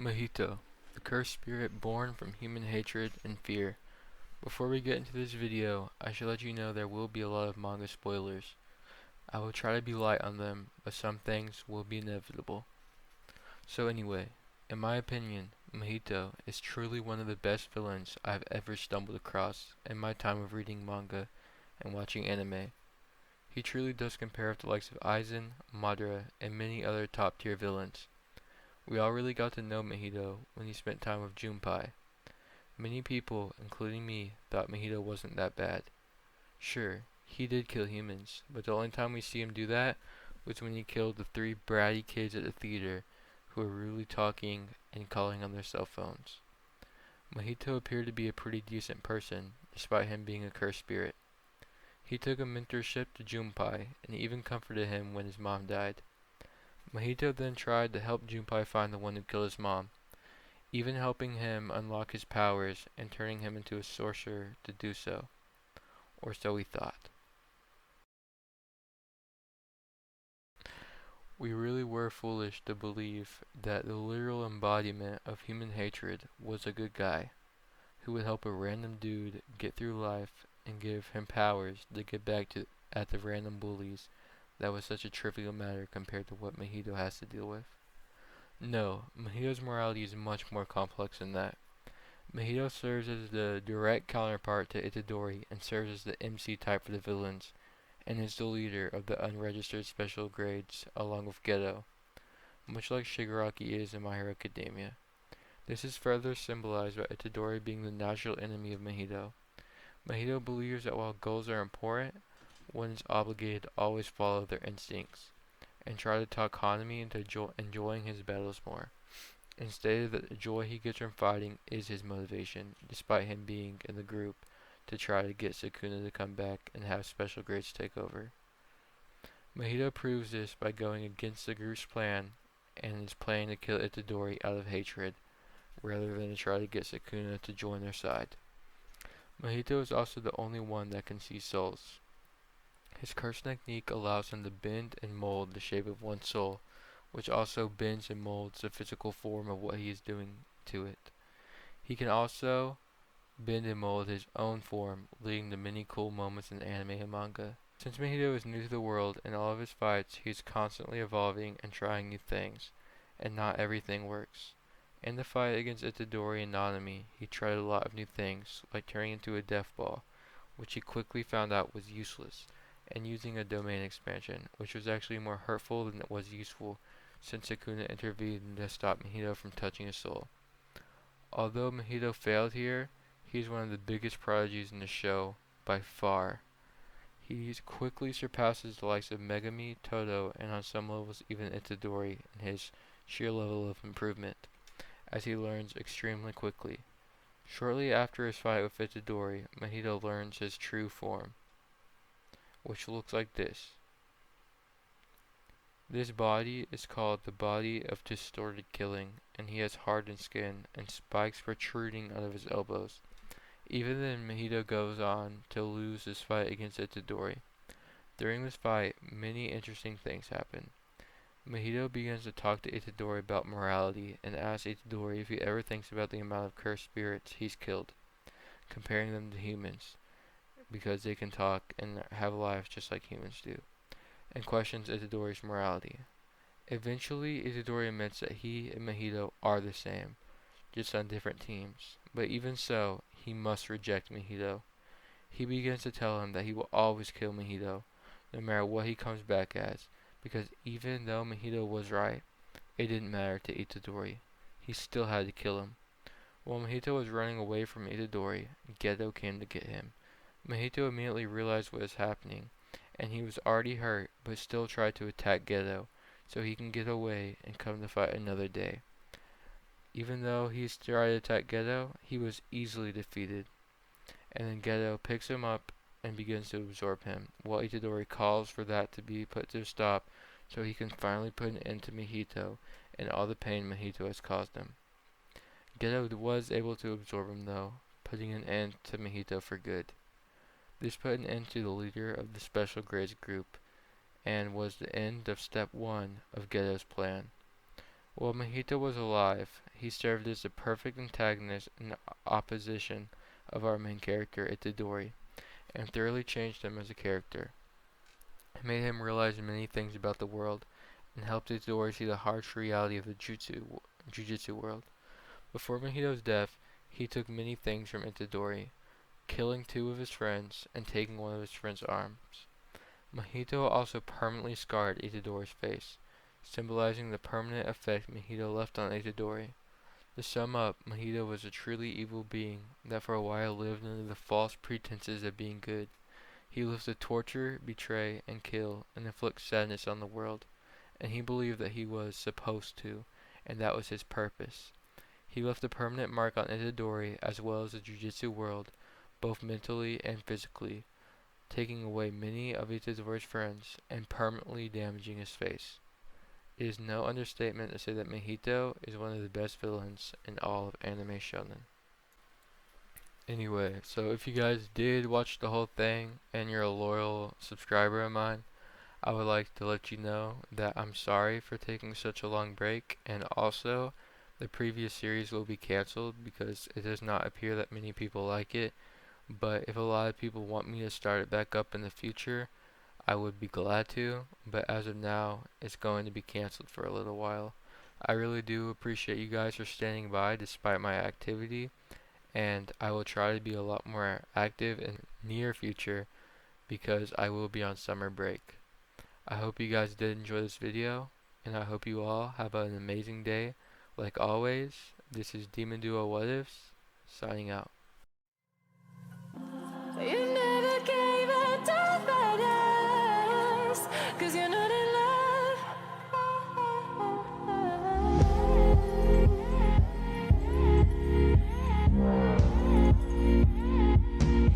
Mahito, the cursed spirit born from human hatred and fear. Before we get into this video, I should let you know there will be a lot of manga spoilers. I will try to be light on them, but some things will be inevitable. So anyway, in my opinion, Mahito is truly one of the best villains I've ever stumbled across in my time of reading manga and watching anime. He truly does compare with the likes of Aizen, Madara, and many other top tier villains. We all really got to know Mahito when he spent time with Junpei. Many people, including me, thought Mahito wasn't that bad. Sure, he did kill humans, but the only time we see him do that was when he killed the three bratty kids at the theater who were rudely talking and calling on their cell phones. Mahito appeared to be a pretty decent person, despite him being a cursed spirit. He took a mentorship to Junpei, and even comforted him when his mom died. Mahito then tried to help Junpei find the one who killed his mom, even helping him unlock his powers and turning him into a sorcerer to do so. Or so he thought. We really were foolish to believe that the literal embodiment of human hatred was a good guy, who would help a random dude get through life and give him powers to get back at the random bullies. That was such a trivial matter compared to what Mahito has to deal with. No, Mahito's morality is much more complex than that. Mahito serves as the direct counterpart to Itadori and serves as the MC type for the villains, and is the leader of the unregistered special grades along with Geto, much like Shigaraki is in My Hero Academia. This is further symbolized by Itadori being the natural enemy of Mahito. Mahito believes that while goals are important, one is obligated to always follow their instincts, and try to talk Hanami into enjoying his battles more, and stated that the joy he gets from fighting is his motivation, despite him being in the group to try to get Sukuna to come back and have special grades take over. Mahito proves this by going against the group's plan and is planning to kill Itadori out of hatred, rather than to try to get Sukuna to join their side. Mahito is also the only one that can see souls. His curse technique allows him to bend and mold the shape of one's soul, which also bends and molds the physical form of what he is doing to it. He can also bend and mold his own form, leading to many cool moments in anime and manga. Since Mahito is new to the world, in all of his fights, he is constantly evolving and trying new things, and not everything works. In the fight against Itadori and Nanami, he tried a lot of new things, like turning into a death ball, which he quickly found out was useless, and using a domain expansion, which was actually more hurtful than it was useful, since Sukuna intervened to stop Mahito from touching his soul. Although Mahito failed here, he is one of the biggest prodigies in the show, by far. He quickly surpasses the likes of Megami, Todo, and on some levels even Itadori in his sheer level of improvement, as he learns extremely quickly. Shortly after his fight with Itadori, Mahito learns his true form, which looks like this. This body is called the body of distorted killing, and he has hardened skin and spikes protruding out of his elbows. Even then, Mahito goes on to lose his fight against Itadori. During this fight, many interesting things happen. Mahito begins to talk to Itadori about morality and asks Itadori if he ever thinks about the amount of cursed spirits he's killed, comparing them to humans, because they can talk and have lives just like humans do, and questions Itadori's morality. Eventually, Itadori admits that he and Mahito are the same, just on different teams, but even so, he must reject Mahito. He begins to tell him that he will always kill Mahito, no matter what he comes back as, because even though Mahito was right, it didn't matter to Itadori. He still had to kill him. While Mahito was running away from Itadori, Geto came to get him. Mahito immediately realized what was happening, and he was already hurt, but still tried to attack Geto, so he can get away and come to fight another day. Even though he tried to attack Geto, he was easily defeated, and then Geto picks him up and begins to absorb him, while Itadori calls for that to be put to a stop so he can finally put an end to Mahito and all the pain Mahito has caused him. Geto was able to absorb him though, putting an end to Mahito for good. This put an end to the leader of the special grades group, and was the end of step 1 of Geto's plan. While Mahito was alive, he served as the perfect antagonist in opposition of our main character, Itadori, and thoroughly changed him as a character. It made him realize many things about the world, and helped Itadori see the harsh reality of the jujutsu world. Before Mahito's death, he took many things from Itadori, killing two of his friends and taking one of his friend's arms. Mahito also permanently scarred Itadori's face, symbolizing the permanent effect Mahito left on Itadori. To sum up, Mahito was a truly evil being that for a while lived under the false pretenses of being good. He lived to torture, betray, and kill, and inflict sadness on the world, and he believed that he was supposed to, and that was his purpose. He left a permanent mark on Itadori as well as the Jujutsu world, both mentally and physically, taking away many of Itadori's friends and permanently damaging his face. It is no understatement to say that Mahito is one of the best villains in all of anime shonen. Anyway, so if you guys did watch the whole thing and you're a loyal subscriber of mine, I would like to let you know that I'm sorry for taking such a long break, and also the previous series will be cancelled because it does not appear that many people like it. But if a lot of people want me to start it back up in the future, I would be glad to, but as of now, it's going to be canceled for a little while. I really do appreciate you guys for standing by despite my activity, and I will try to be a lot more active in the near future because I will be on summer break. I hope you guys did enjoy this video, and I hope you all have an amazing day. Like always, this is Demon Duo What Ifs, signing out. You